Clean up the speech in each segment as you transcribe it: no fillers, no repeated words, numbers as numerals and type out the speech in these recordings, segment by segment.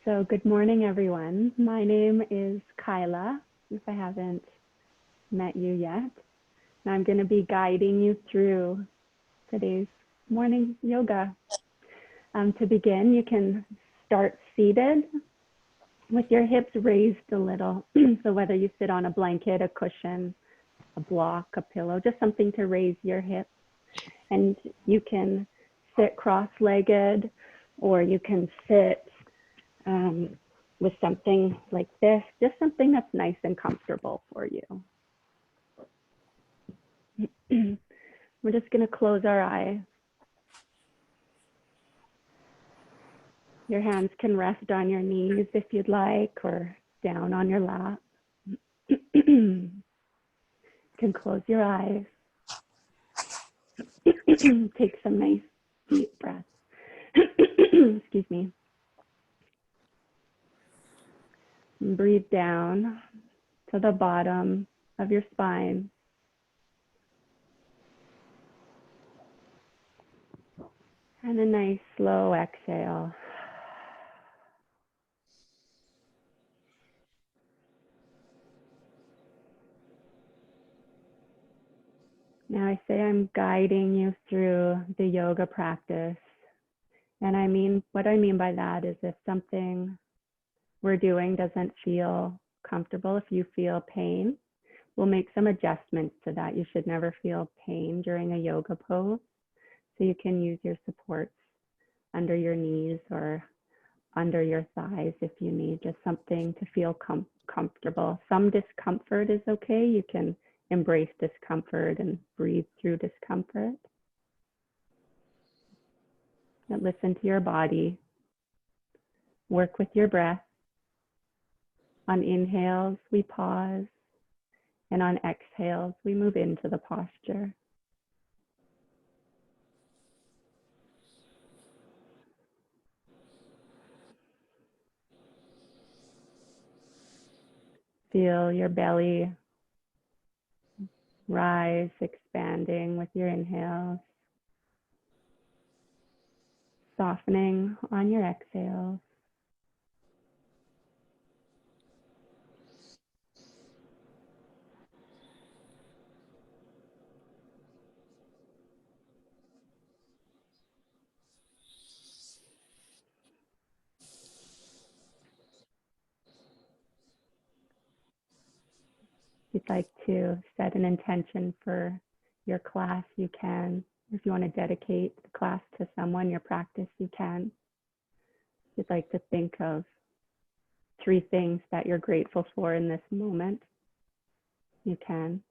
So good morning, everyone. My name is Kyla, if I haven't met you yet. And I'm going to be guiding you through today's morning yoga. To begin, you can start seated with your hips raised a little. So whether you sit on a blanket, a cushion, a block, a pillow, just something to raise your hips. And you can sit cross-legged, or you can sit with something like this, just something that's nice and comfortable for you. We're just going to close our eyes. Your hands can rest on your knees if you'd like, or down on your lap. You can close your eyes. Take some nice deep breaths. Excuse me. And breathe down to the bottom of your spine. And a nice slow exhale. Now I say I'm guiding you through the yoga practice. And what I mean by that is if something we're doing doesn't feel comfortable, if you feel pain, we'll make some adjustments to that. You should never feel pain during a yoga pose. So you can use your supports under your knees or under your thighs if you need, just something to feel comfortable. Some discomfort is okay. You can embrace discomfort and breathe through discomfort. And listen to your body. Work with your breath. On inhales, we pause. And on exhales, we move into the posture. Feel your belly rise, expanding with your inhales. Softening on your exhales. If you'd like to set an intention for your class, you can. If you want to dedicate the class to someone, your practice, you can. If you'd like to think of 3 things that you're grateful for in this moment, you can.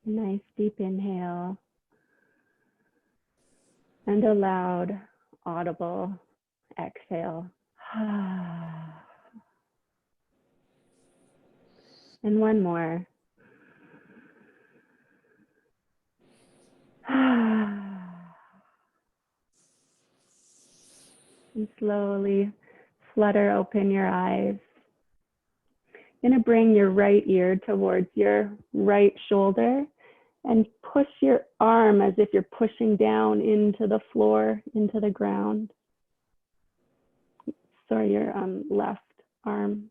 Nice deep inhale and a loud, audible exhale. And one more. And slowly flutter open your eyes. You're going to bring your right ear towards your right shoulder and push your arm as if you're pushing down into the floor, into the ground. Sorry, your left arm.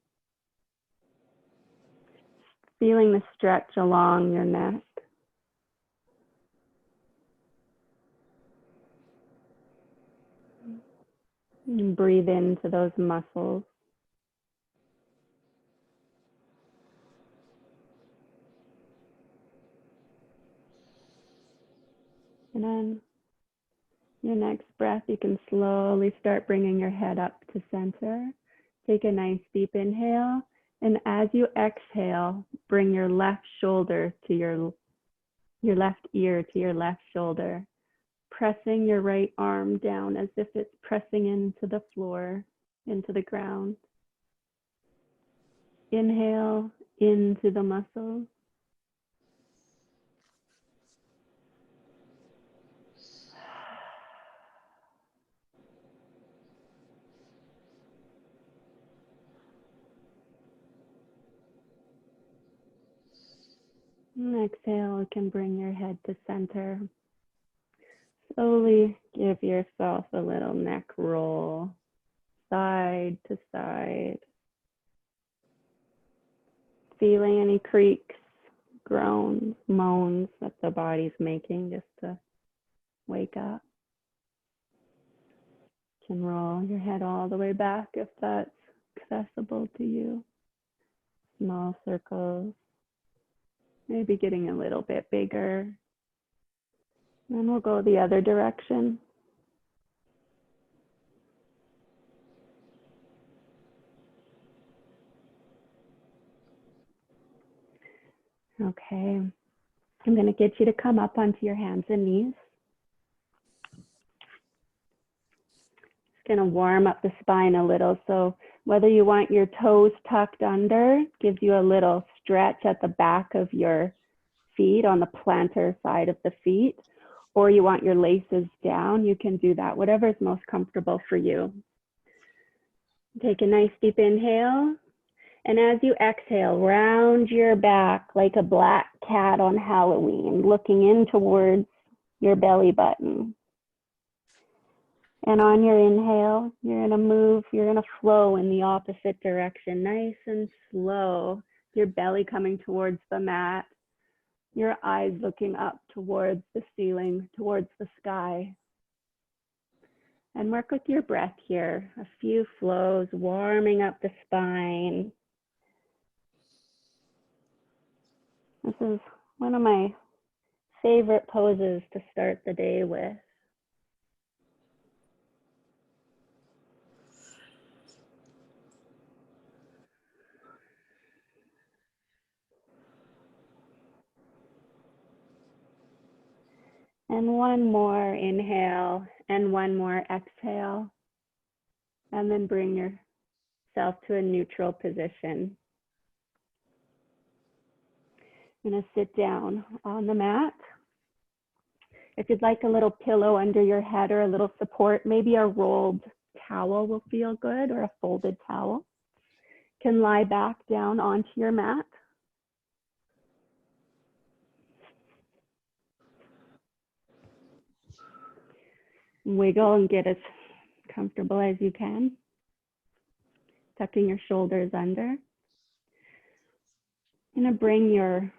Feeling the stretch along your neck. And breathe into those muscles. And then your next breath, you can slowly start bringing your head up to center. Take a nice deep inhale. And as you exhale, bring your left shoulder to your left ear to your left shoulder, pressing your right arm down as if it's pressing into the floor, into the ground. Inhale into the muscles. And exhale, you can bring your head to center. Slowly give yourself a little neck roll, side to side. Feeling any creaks, groans, moans that the body's making just to wake up. You can roll your head all the way back if that's accessible to you. Small circles, maybe getting a little bit bigger. Then we'll go the other direction. Okay, I'm going to get you to come up onto your hands and knees. It's going to warm up the spine a little. So whether you want your toes tucked under, gives you a little stretch at the back of your feet on the plantar side of the feet, or you want your laces down, you can do that, whatever is most comfortable for you. Take a nice deep inhale. And as you exhale, round your back like a black cat on Halloween, looking in towards your belly button. And on your inhale, you're going to move, you're going to flow in the opposite direction, nice and slow. Your belly coming towards the mat, your eyes looking up towards the ceiling, towards the sky. And work with your breath here. A few flows, warming up the spine. This is one of my favorite poses to start the day with. And one more inhale and one more exhale. And then bring yourself to a neutral position. I'm going to sit down on the mat. If you'd like a little pillow under your head or a little support, maybe a rolled towel will feel good, or a folded towel. You can lie back down onto your mat. Wiggle and get as comfortable as you can. Tucking your shoulders under. You're going to bring your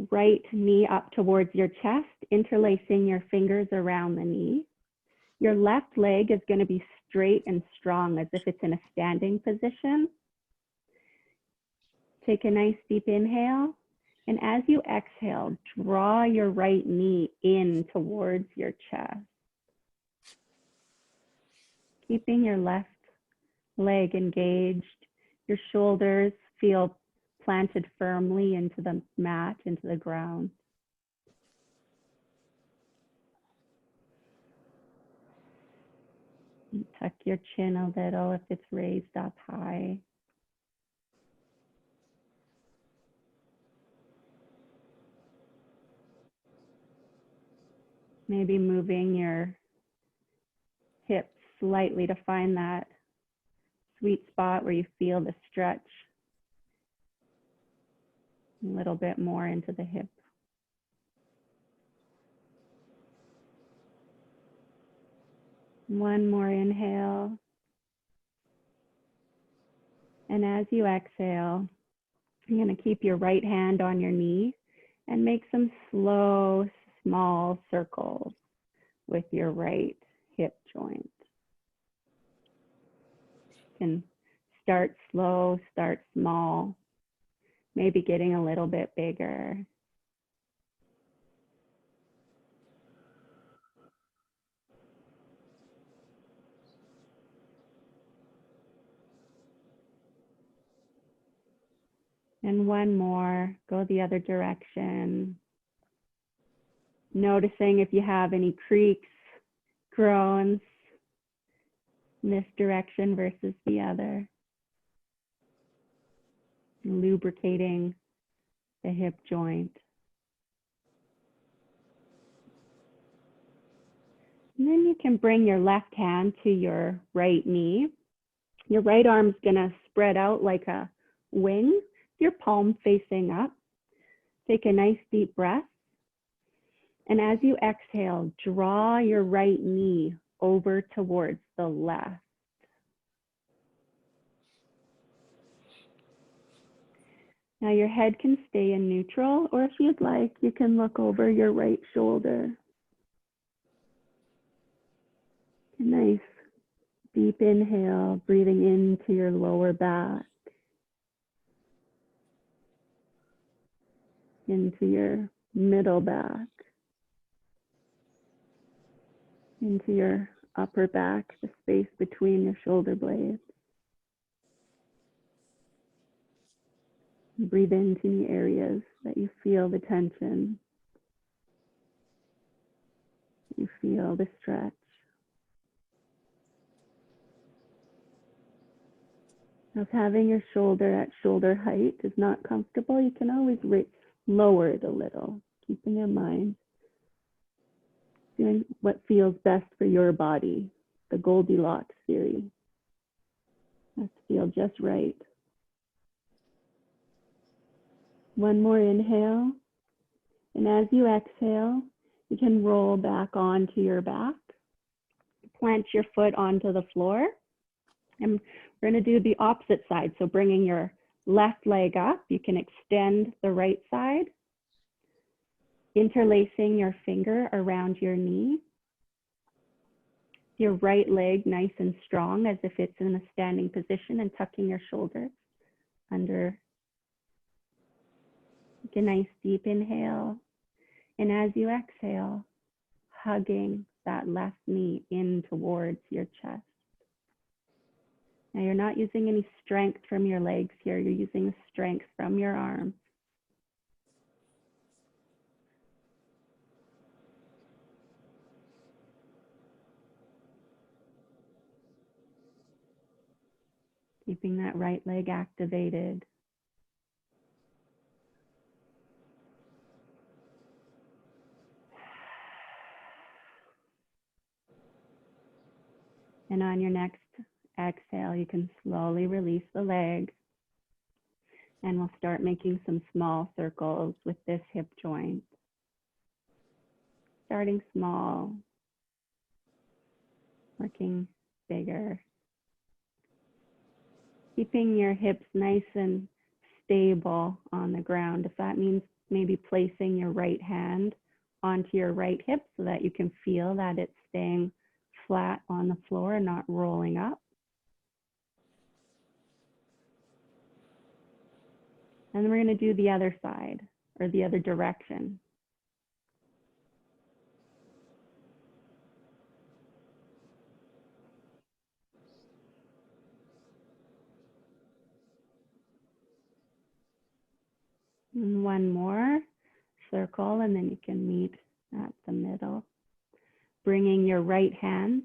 right knee up towards your chest, interlacing your fingers around the knee. Your left leg is going to be straight and strong as if it's in a standing position. Take a nice deep inhale. And as you exhale, draw your right knee in towards your chest. Keeping your left leg engaged. Your shoulders feel planted firmly into the mat, into the ground. And tuck your chin a little if it's raised up high. Maybe moving your hips slightly to find that sweet spot where you feel the stretch a little bit more into the hip. One more inhale. And as you exhale, you're going to keep your right hand on your knee and make some slow, small circles with your right hip joint. You can start slow, start small, maybe getting a little bit bigger. And one more, go the other direction. Noticing if you have any creaks, groans in this direction versus the other. lubricating the hip joint. And then you can bring your left hand to your right knee. Your right arm's gonna spread out like a wing, your palm facing up. Take a nice deep breath. And as you exhale, draw your right knee over towards the left. Now your head can stay in neutral, or if you'd like, you can look over your right shoulder. A nice deep inhale, breathing into your lower back, into your middle back, into your upper back, the space between your shoulder blades. Breathe into the areas that you feel the tension, you feel the stretch. Now, if having your shoulder at shoulder height is not comfortable, you can always lower it a little, keeping in mind doing what feels best for your body, the Goldilocks theory. Has to feel just right. One more inhale, and as you exhale, you can roll back onto your back, plant your foot onto the floor, and we're going to do the opposite side. So bringing your left leg up, you can extend the right side, interlacing your finger around your knee. Your right leg nice and strong as if it's in a standing position, and tucking your shoulders under. Take a nice deep inhale. And as you exhale, hugging that left knee in towards your chest. Now you're not using any strength from your legs here. You're using the strength from your arms. Keeping that right leg activated. And on your next exhale, you can slowly release the leg. And we'll start making some small circles with this hip joint. Starting small, working bigger. Keeping your hips nice and stable on the ground. If that means maybe placing your right hand onto your right hip so that you can feel that it's staying flat on the floor and not rolling up. And then we're going to do the other side, or the other direction. And one more circle, and then you can meet at the middle. Bringing your right hand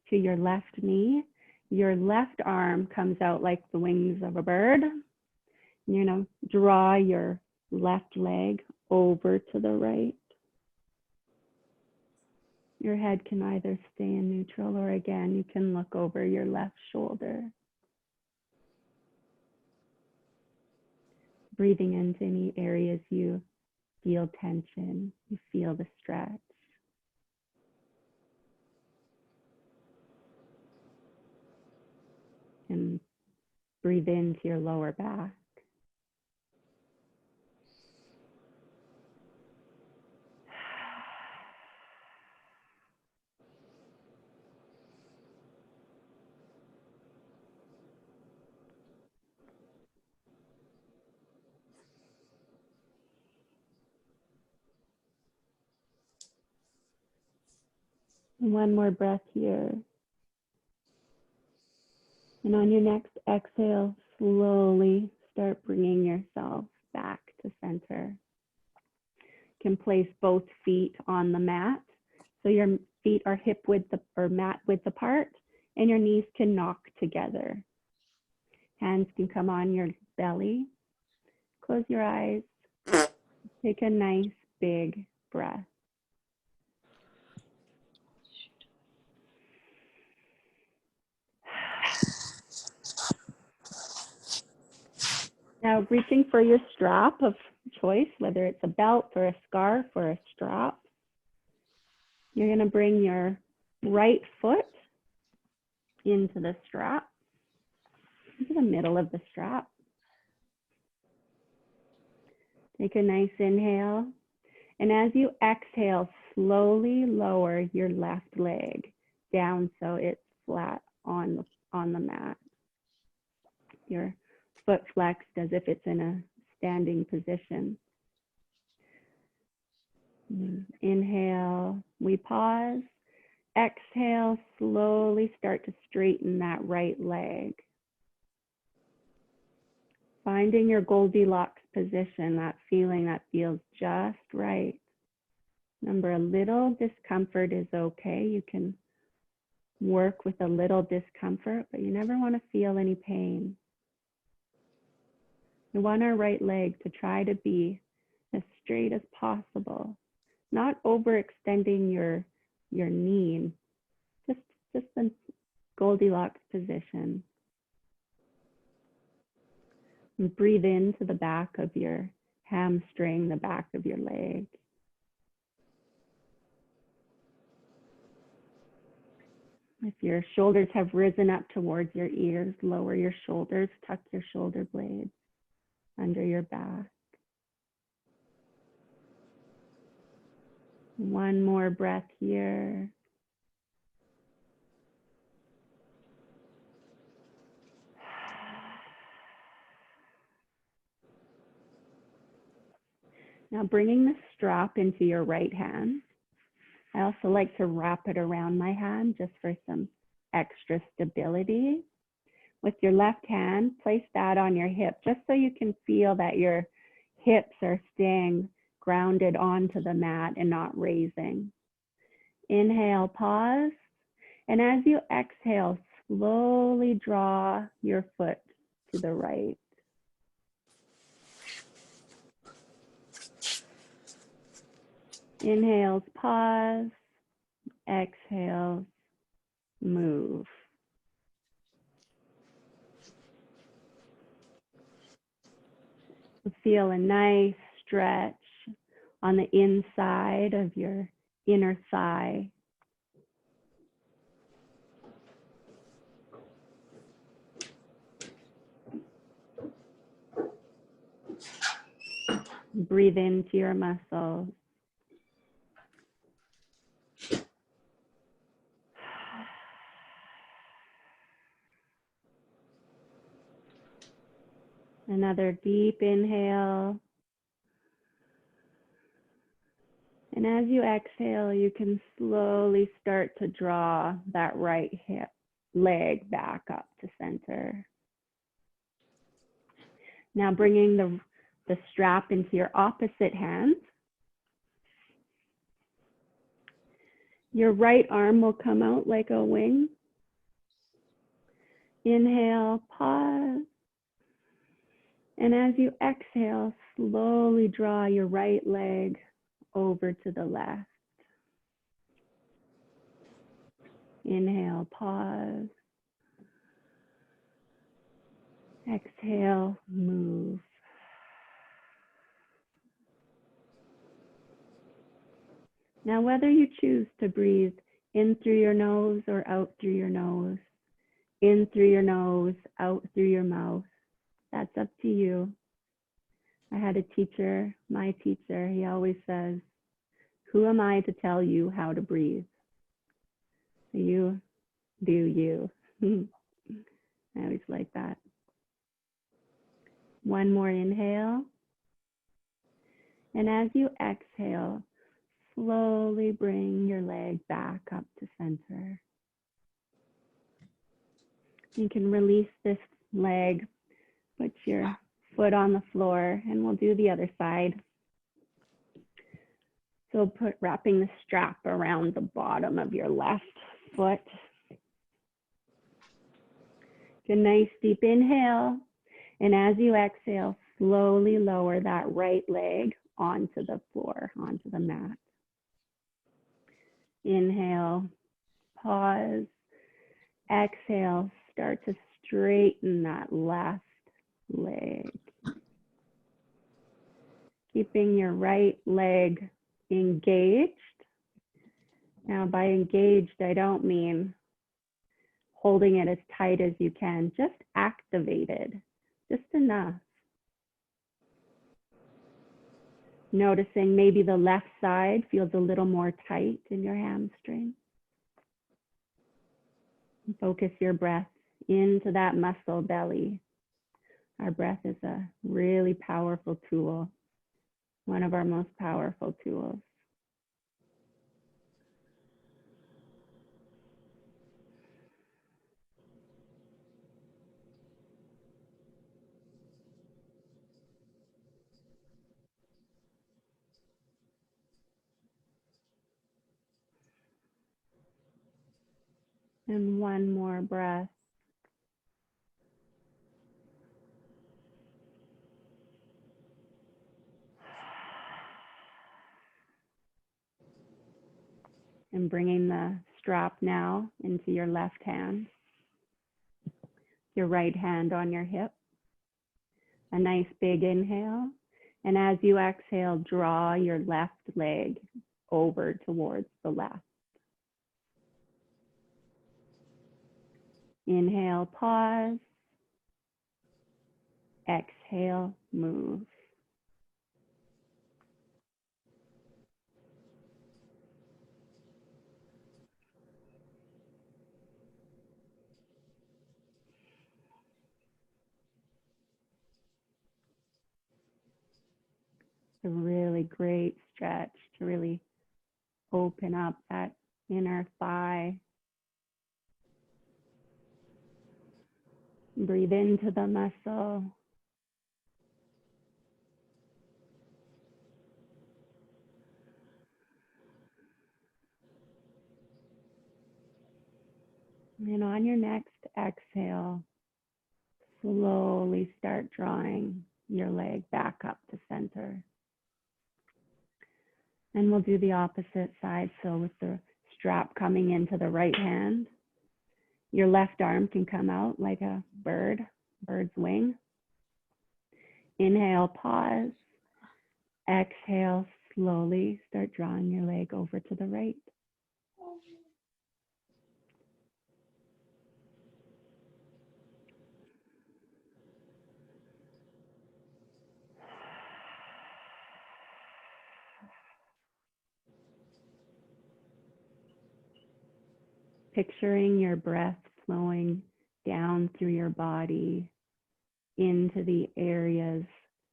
to your left knee. Your left arm comes out like the wings of a bird. You know, draw your left leg over to the right. Your head can either stay in neutral, or again, you can look over your left shoulder. Breathing into any areas you feel tension, you feel the stretch. And breathe into your lower back. And one more breath here. And on your next exhale, slowly start bringing yourself back to center. You can place both feet on the mat. So your feet are hip width or mat width apart, and your knees can knock together. Hands can come on your belly, Close your eyes. Take a nice big breath. Now reaching for your strap of choice, whether it's a belt or a scarf or a strap. You're going to bring your right foot into the strap, into the middle of the strap. Take a nice inhale. And as you exhale, slowly lower your left leg down so it's flat on the mat. Your foot flexed as if it's in a standing position. Inhale, we pause. Exhale, slowly start to straighten that right leg. Finding your Goldilocks position, that feeling that feels just right. Remember, a little discomfort is okay. You can work with a little discomfort, but you never want to feel any pain. We want our right leg to try to be as straight as possible, not overextending your knee, just the Goldilocks position. And breathe into the back of your hamstring, the back of your leg. If your shoulders have risen up towards your ears, lower your shoulders, tuck your shoulder blades under your back. One more breath here. Now bringing the strap into your right hand. I also like to wrap it around my hand just for some extra stability. With your left hand, place that on your hip just so you can feel that your hips are staying grounded onto the mat and not raising. Inhale, pause. And as you exhale, slowly draw your foot to the right. Inhales, pause. Exhales, move. Feel a nice stretch on the inside of your inner thigh. Breathe into your muscles. Another deep inhale. And as you exhale, you can slowly start to draw that right hip, leg back up to center. Now bringing the strap into your opposite hand. Your right arm will come out like a wing. Inhale, pause. And as you exhale, slowly draw your right leg over to the left. Inhale, pause. Exhale, move. Now, whether you choose to breathe in through your nose or out through your nose, in through your nose, out through your mouth, that's up to you. I had a teacher, my teacher, he always says, who am I to tell you how to breathe? You do you. I always like that. One more inhale. And as you exhale, slowly bring your leg back up to center. You can release this leg, put your foot on the floor, and we'll do the other side. So wrapping the strap around the bottom of your left foot. Good, nice deep inhale. And as you exhale, slowly lower that right leg onto the floor, onto the mat. Inhale, pause. Exhale, start to straighten that left leg. Keeping your right leg engaged. Now, by engaged, I don't mean holding it as tight as you can, just activated, just enough. Noticing maybe the left side feels a little more tight in your hamstring. Focus your breath into that muscle belly. Our breath is a really powerful tool, one of our most powerful tools. And one more breath. And bringing the strap now into your left hand. Your right hand on your hip. A nice big inhale. And as you exhale, draw your left leg over towards the left. Inhale, pause. Exhale, move. A really great stretch to really open up that inner thigh. Breathe into the muscle. And on your next exhale, slowly start drawing your leg back up to center. And we'll do the opposite side. So with the strap coming into the right hand, your left arm can come out like a bird's wing. Inhale, pause. Exhale, slowly start drawing your leg over to the right. Picturing your breath flowing down through your body into the areas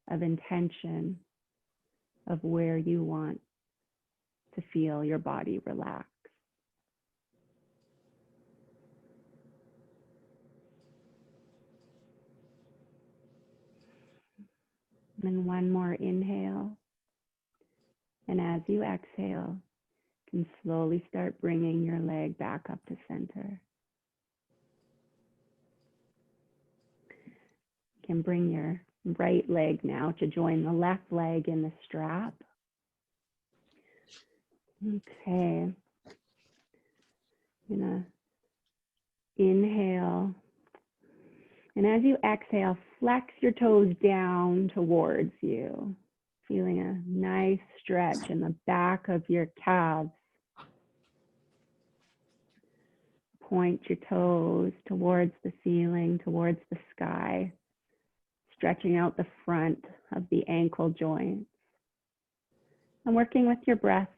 of intention of where you want to feel your body relax. And one more inhale. And as you exhale, you can slowly start bringing your leg back up to center. You can bring your right leg now to join the left leg in the strap. Okay. I'm gonna inhale. And as you exhale, flex your toes down towards you, feeling a nice stretch in the back of your calves. Point your toes towards the ceiling, towards the sky, stretching out the front of the ankle joints. And working with your breath,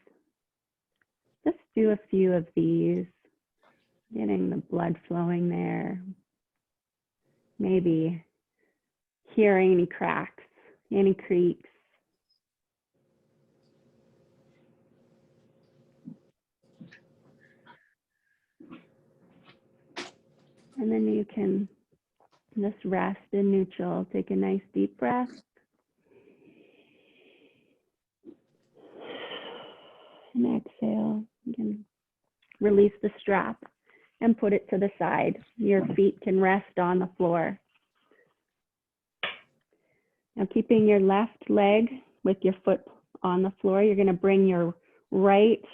just do a few of these, getting the blood flowing there. Maybe hearing any cracks, any creaks. And then you can just rest in neutral. Take a nice deep breath. And exhale. You can release the strap and put it to the side. Your feet can rest on the floor. Now keeping your left leg with your foot on the floor, you're going to bring your right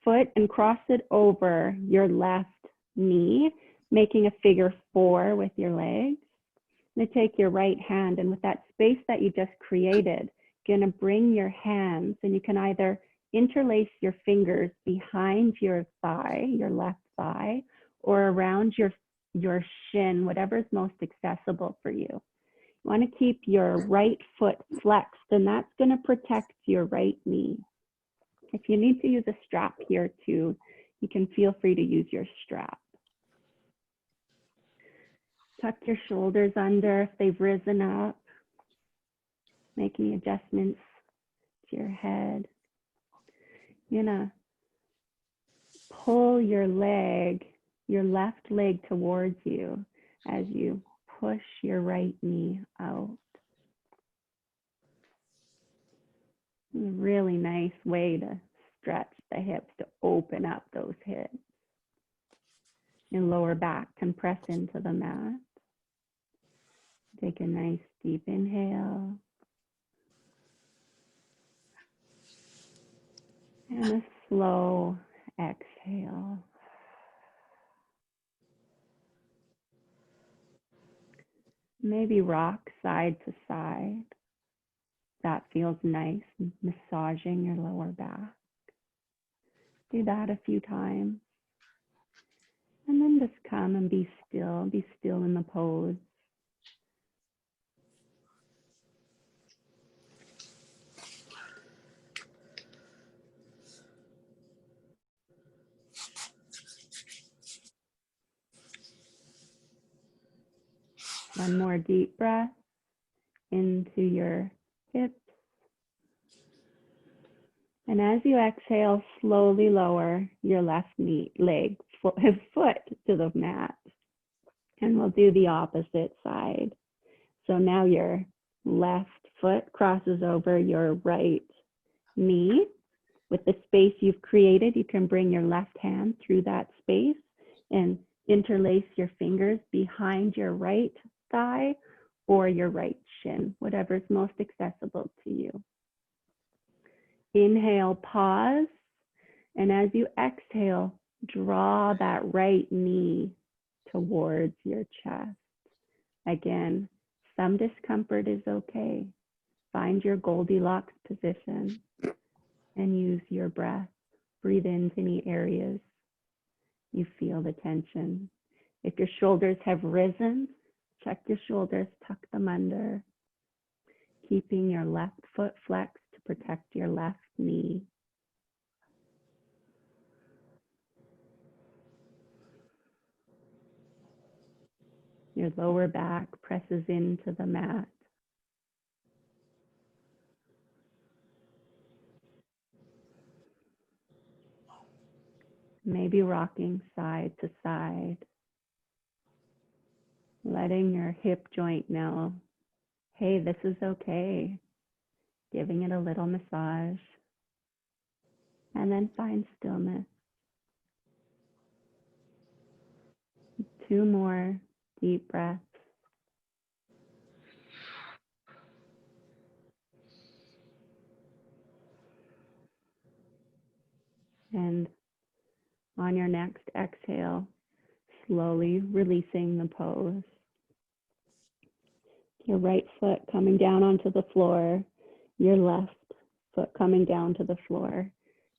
foot and cross it over your left knee, making a figure 4 with your legs. You're going to take your right hand, and with that space that you just created, you're going to bring your hands, and you can either interlace your fingers behind your thigh, your left thigh, or around your shin, whatever is most accessible for you. You want to keep your right foot flexed, and that's going to protect your right knee. If you need to use a strap here too, you can feel free to use your strap. Tuck your shoulders under if they've risen up, making adjustments to your head. You're gonna pull your leg, your left leg towards you as you push your right knee out. A really nice way to stretch the hips, to open up those hips. Your lower back can press into the mat. Take a nice deep inhale. And a slow exhale. Maybe rock side to side. That feels nice, massaging your lower back. Do that a few times. And then just come and be still in the pose. One more deep breath into your hips. And as you exhale, slowly lower your left knee, leg, foot to the mat. And we'll do the opposite side. So now your left foot crosses over your right knee. With the space you've created, you can bring your left hand through that space and interlace your fingers behind your right thigh or your right shin, whatever is most accessible to you. Inhale, pause, and as you exhale, draw that right knee towards your chest. Again, some discomfort is okay. Find your Goldilocks position and use your breath. Breathe into any areas you feel the tension. If your shoulders have risen, check your shoulders, tuck them under, keeping your left foot flexed to protect your left knee. Your lower back presses into the mat. Maybe rocking side to side, letting your hip joint know, hey, this is okay. Giving it a little massage, and then find stillness. 2 more deep breaths. And on your next exhale, slowly releasing the pose. Your right foot coming down onto the floor, your left foot coming down to the floor,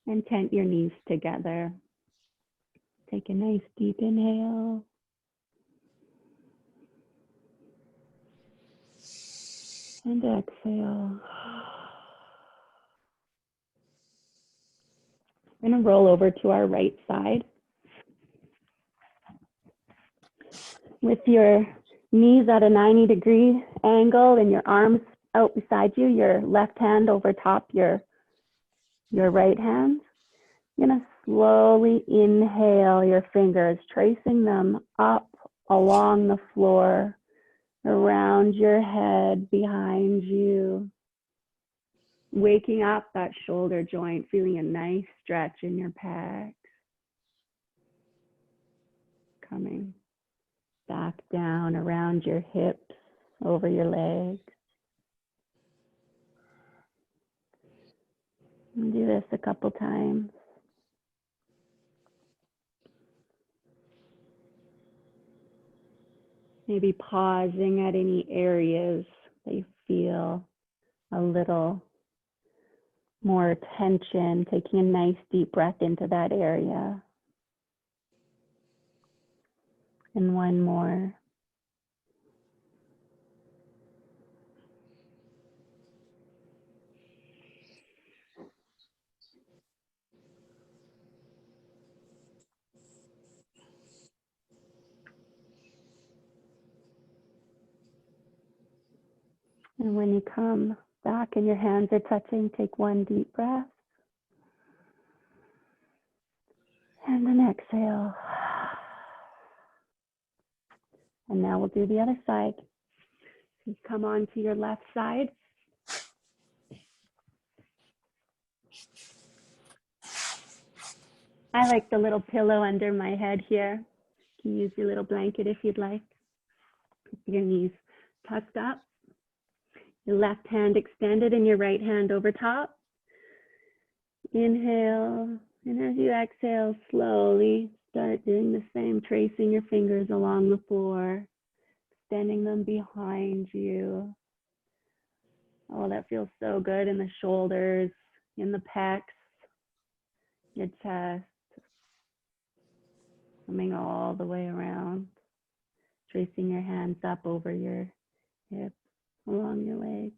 and tent your knees together. Take a nice deep inhale. And exhale. We're going to roll over to our right side. With your knees at a 90-degree angle and your arms out beside you, your left hand over top your right hand. You're going to slowly inhale your fingers, tracing them up along the floor, around your head, behind you. Waking up that shoulder joint, feeling a nice stretch in your pecs. Coming back down around your hips, over your leg. And do this a couple times. Maybe pausing at any areas that you feel a little more tension, taking a nice deep breath into that area. And one more. And when you come back and your hands are touching, take one deep breath. And then exhale. And now we'll do the other side. You come on to your left side. I like the little pillow under my head here. You can use your little blanket if you'd like. Keep your knees tucked up. Your left hand extended and your right hand over top. Inhale, and as you exhale, slowly start doing the same, tracing your fingers along the floor, extending them behind you. Oh, that feels so good in the shoulders, in the pecs, your chest, coming all the way around, tracing your hands up over your hips, along your legs.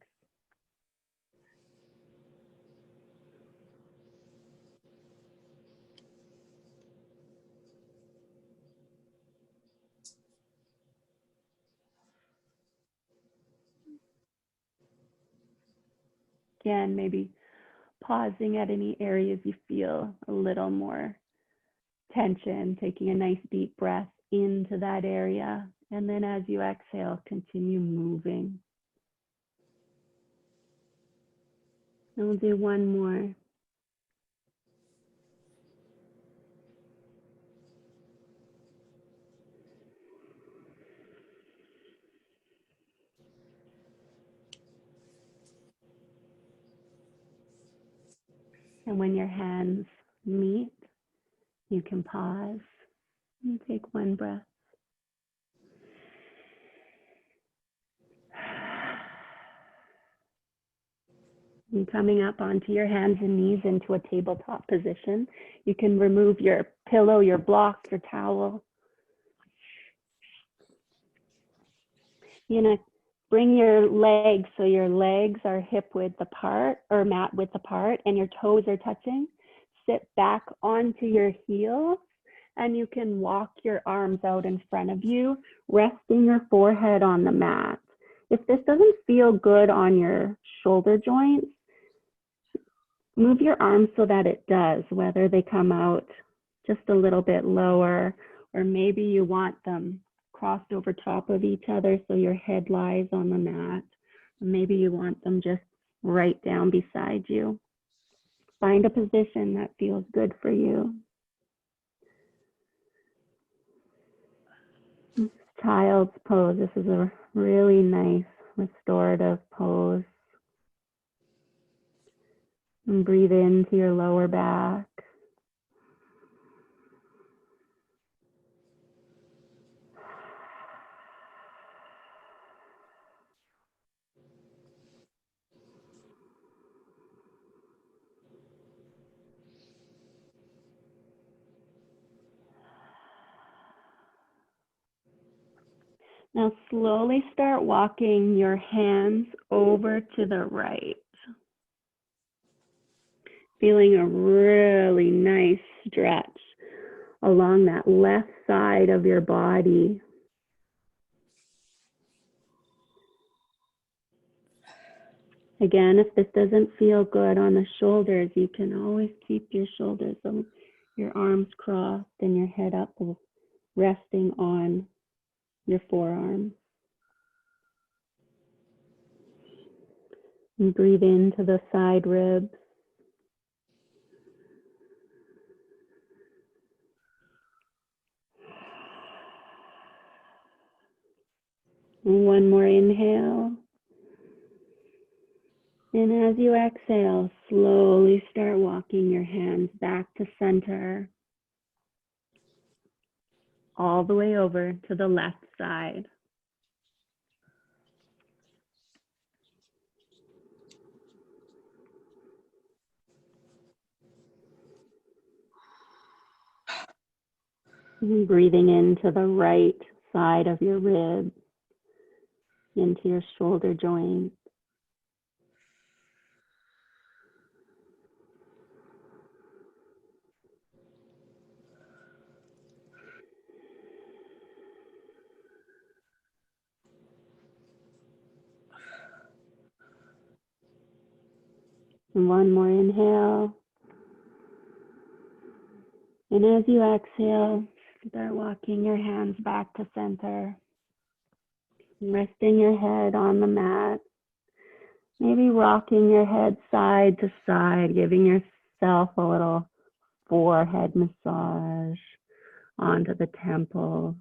Again, maybe pausing at any areas you feel a little more tension, taking a nice deep breath into that area. And then as you exhale, continue moving. And we'll do one more. And when your hands meet, you can pause and take one breath. And coming up onto your hands and knees into a tabletop position, you can remove your pillow, your block, your towel. You're gonna bring your legs so your legs are hip width apart or mat width apart and your toes are touching. Sit back onto your heels and you can walk your arms out in front of you, resting your forehead on the mat. If this doesn't feel good on your shoulder joints, move your arms so that it does, whether they come out just a little bit lower, or maybe you want them crossed over top of each other so your head lies on the mat. Or maybe you want them just right down beside you. Find a position that feels good for you. Child's pose. This is a really nice restorative pose. And breathe into your lower back. Now slowly start walking your hands over to the right. Feeling a really nice stretch along that left side of your body. Again, if this doesn't feel good on the shoulders, you can always keep your shoulders, your arms crossed and your head up, resting on your forearms. And breathe into the side ribs. And one more inhale. And as you exhale, slowly start walking your hands back to center, all the way over to the left side. And breathing into the right side of your ribs, into your shoulder joint. And one more inhale. And as you exhale, start walking your hands back to center, resting your head on the mat, maybe rocking your head side to side, giving yourself a little forehead massage onto the temples.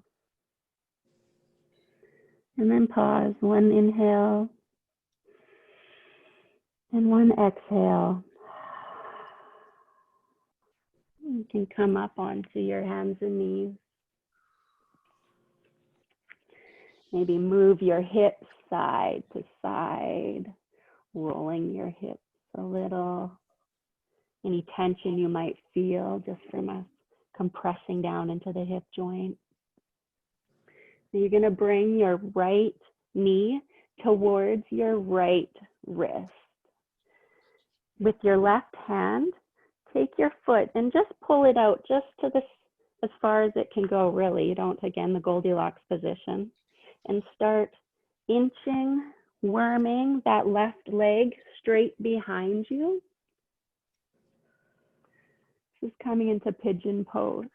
And then pause, one inhale and one exhale. You can come up onto your hands and knees. Maybe move your hips side to side, rolling your hips a little. Any tension you might feel just from us compressing down into the hip joint. So you're going to bring your right knee towards your right wrist. With your left hand, take your foot and just pull it out just to this, as far as it can go, really. You don't, again, the Goldilocks position. And start inching, worming that left leg straight behind you. This is coming into pigeon pose.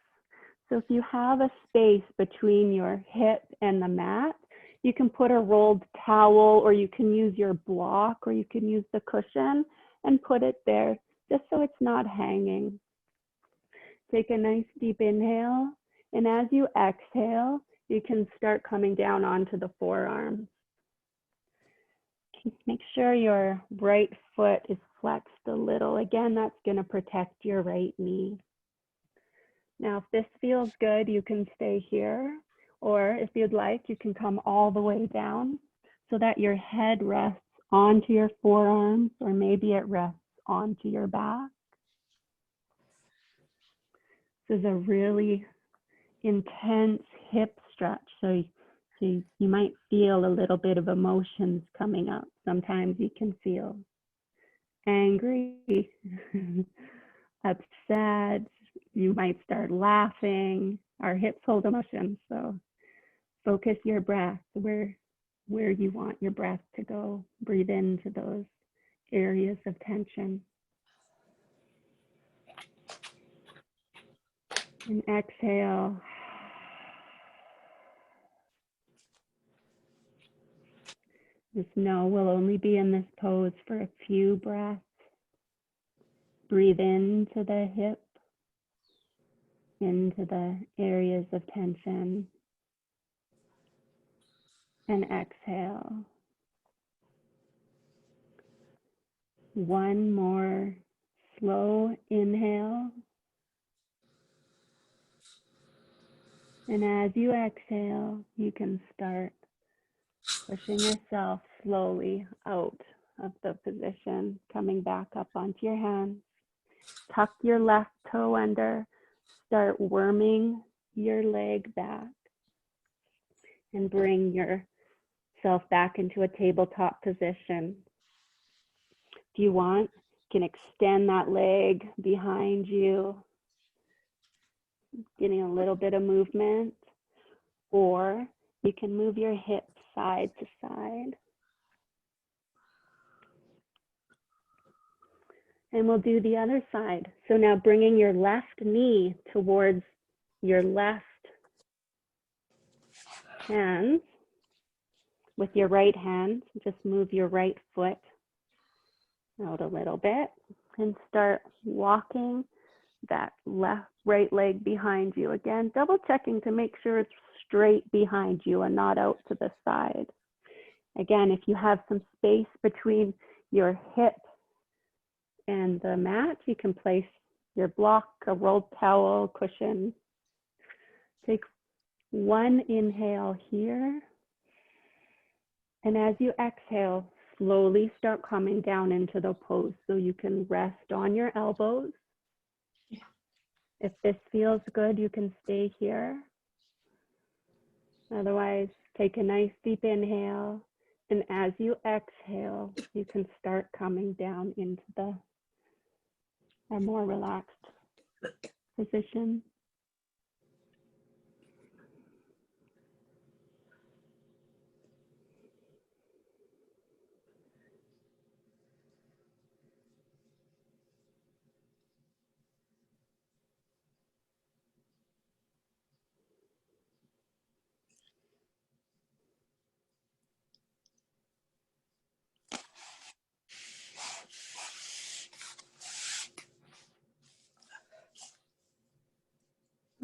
So if you have a space between your hip and the mat, you can put a rolled towel, or you can use your block, or you can use the cushion and put it there just so it's not hanging. Take a nice deep inhale, and as you exhale, you can start coming down onto the forearms. Make sure your right foot is flexed a little. Again, that's going to protect your right knee. Now, if this feels good, you can stay here, or if you'd like, you can come all the way down so that your head rests onto your forearms, or maybe it rests onto your back. This is a really intense hip stretch, so you might feel a little bit of emotions coming up. Sometimes you can feel angry, upset. You might start laughing. Our hips hold emotions, so focus your breath where you want your breath to go. Breathe into those areas of tension. And exhale. Just know we'll only be in this pose for a few breaths. Breathe into the hip, into the areas of tension, and exhale. One more slow inhale. And as you exhale, you can start pushing yourself slowly out of the position, coming back up onto your hands. Tuck your left toe under, start worming your leg back, and bring yourself back into a tabletop position. If you want, you can extend that leg behind you, getting a little bit of movement, or you can move your hips side to side. And we'll do the other side. So now bringing your left knee towards your left hand. With your right hand, just move your right foot out a little bit and start walking that right leg behind you. Again, double checking to make sure it's straight behind you and not out to the side. Again, if you have some space between your hip and the mat, you can place your block, a rolled towel, cushion. Take one inhale here. And as you exhale, slowly start coming down into the pose so you can rest on your elbows. If this feels good, you can stay here. Otherwise, take a nice deep inhale. And as you exhale, you can start coming down into a more relaxed position.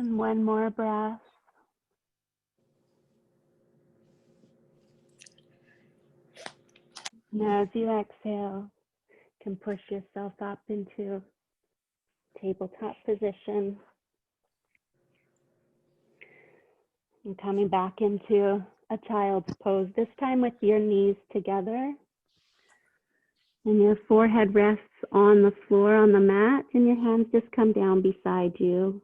And one more breath. And as you exhale, you can push yourself up into tabletop position. And coming back into a child's pose, this time with your knees together. And your forehead rests on the floor on the mat, and your hands just come down beside you.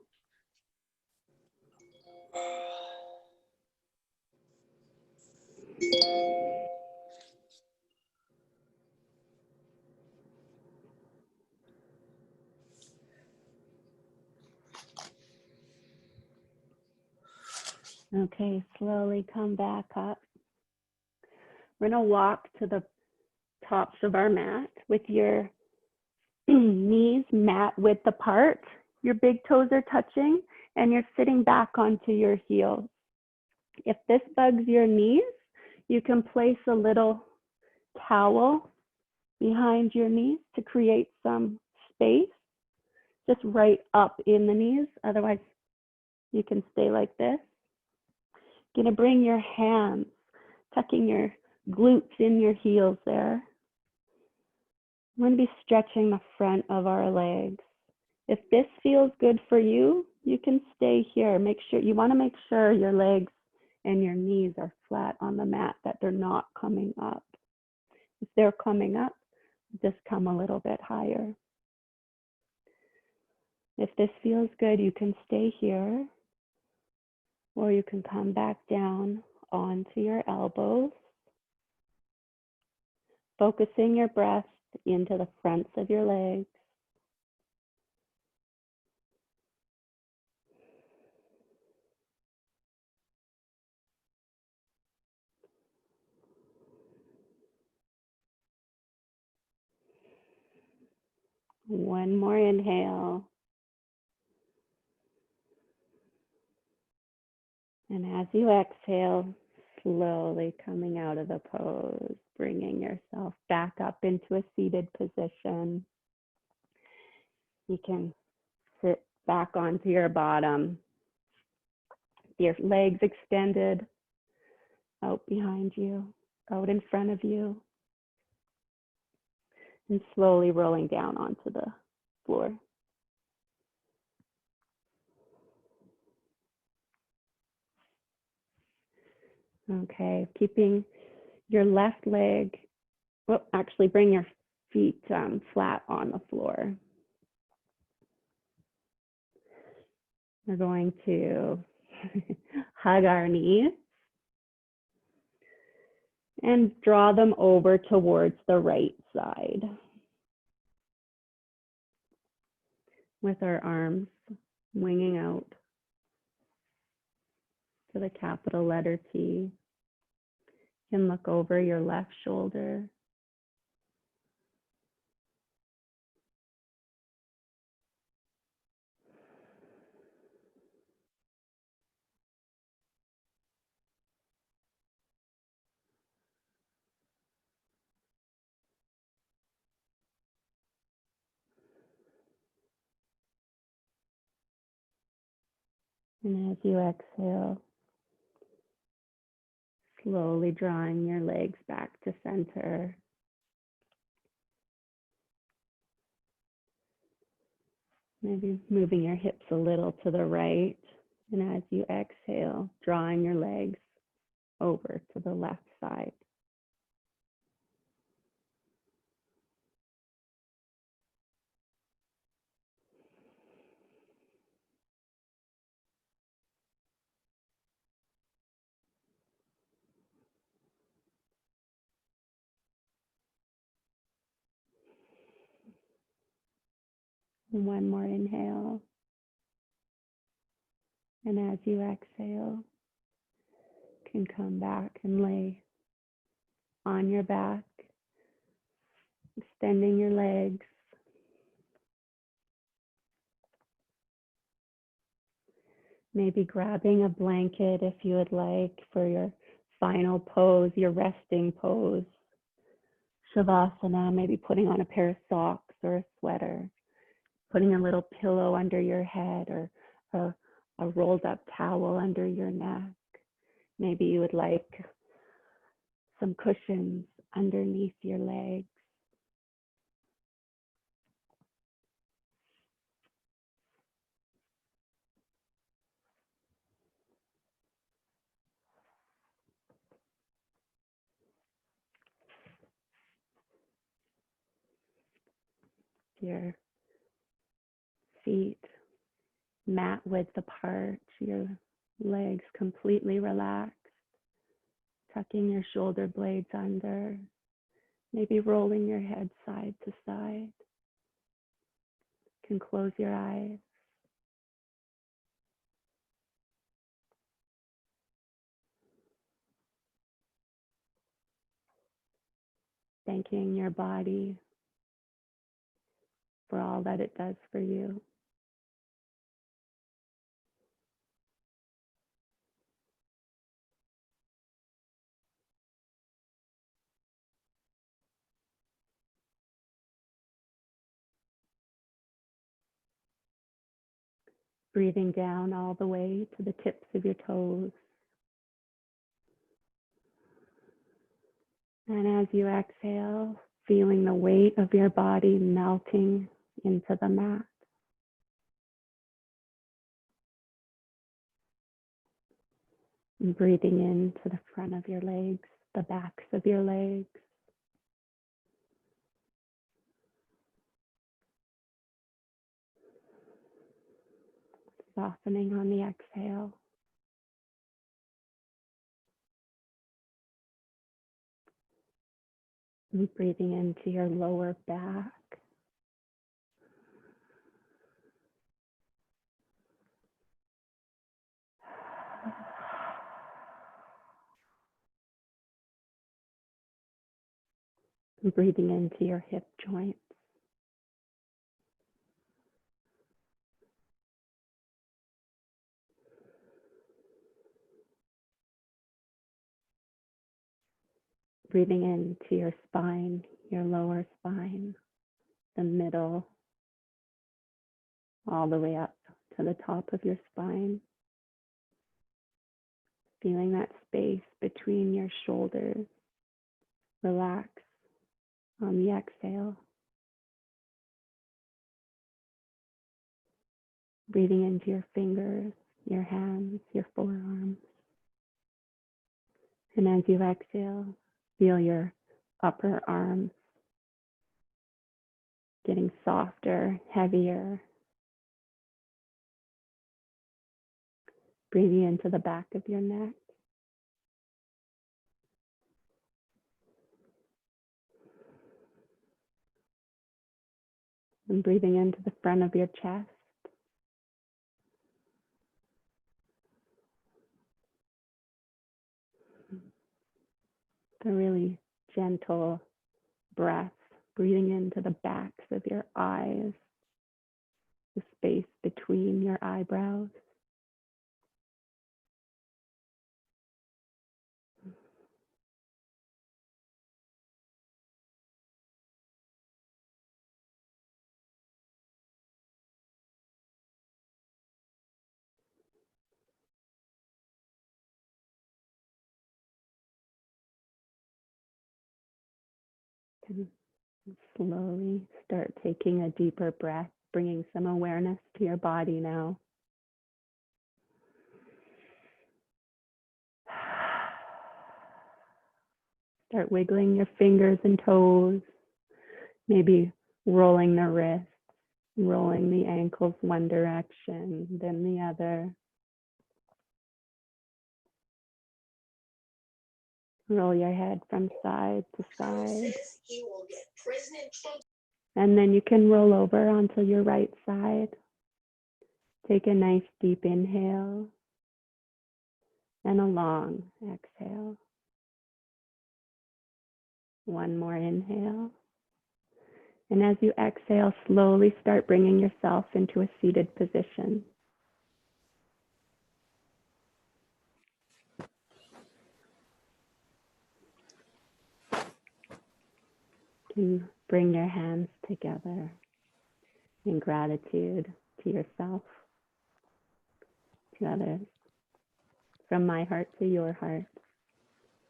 Okay, slowly come back up. We're going to walk to the tops of our mat with your knees mat width apart. Your big toes are touching, and you're sitting back onto your heels. If this bugs your knees, you can place a little towel behind your knees to create some space, just right up in the knees. Otherwise, you can stay like this. You're gonna bring your hands, tucking your glutes in your heels there. We're gonna be stretching the front of our legs. If this feels good for you, you can stay here. You wanna make sure your legs and your knees are flat on the mat, that they're not coming up. If they're coming up, just come a little bit higher. If this feels good, you can stay here, or you can come back down onto your elbows, focusing your breath into the fronts of your legs. One more inhale. And as you exhale, slowly coming out of the pose, bringing yourself back up into a seated position. You can sit back onto your bottom, your legs extended out behind you, out in front of you, and slowly rolling down onto the floor. Okay, keeping your left leg, well, actually bring your feet flat on the floor. We're going to hug our knees and draw them over towards the right side with our arms winging out to the capital letter T. You can look over your left shoulder. And as you exhale, slowly drawing your legs back to center. Maybe moving your hips a little to the right. And as you exhale, drawing your legs over to the left side. And one more inhale. And as you exhale, you can come back and lay on your back, extending your legs. Maybe grabbing a blanket if you would like for your final pose, your resting pose. Shavasana, maybe putting on a pair of socks or a sweater, putting a little pillow under your head or a rolled up towel under your neck. Maybe you would like some cushions underneath your legs. Your feet mat width apart, your legs completely relaxed, tucking your shoulder blades under, maybe rolling your head side to side. You can close your eyes. Thanking your body for all that it does for you. Breathing down all the way to the tips of your toes. And as you exhale, feeling the weight of your body melting into the mat. And breathing into the front of your legs, the backs of your legs. Softening on the exhale. And breathing into your lower back. And breathing into your hip joints. Breathing into your spine, your lower spine, the middle, all the way up to the top of your spine. Feeling that space between your shoulders. Relax on the exhale. Breathing into your fingers, your hands, your forearms. And as you exhale, feel your upper arms getting softer, heavier. Breathing into the back of your neck. And breathing into the front of your chest. A really gentle breath, breathing into the backs of your eyes, the space between your eyebrows. And slowly start taking a deeper breath bringing some awareness to your body now. Start wiggling your fingers and toes, maybe rolling the wrists, rolling the ankles one direction, then the other. Roll your head from side to side. And then you can roll over onto your right side. Take a nice deep inhale and a long exhale. One more inhale. And as you exhale, slowly start bringing yourself into a seated position. You can bring your hands together in gratitude to yourself, to others. From my heart to your heart.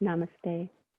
Namaste.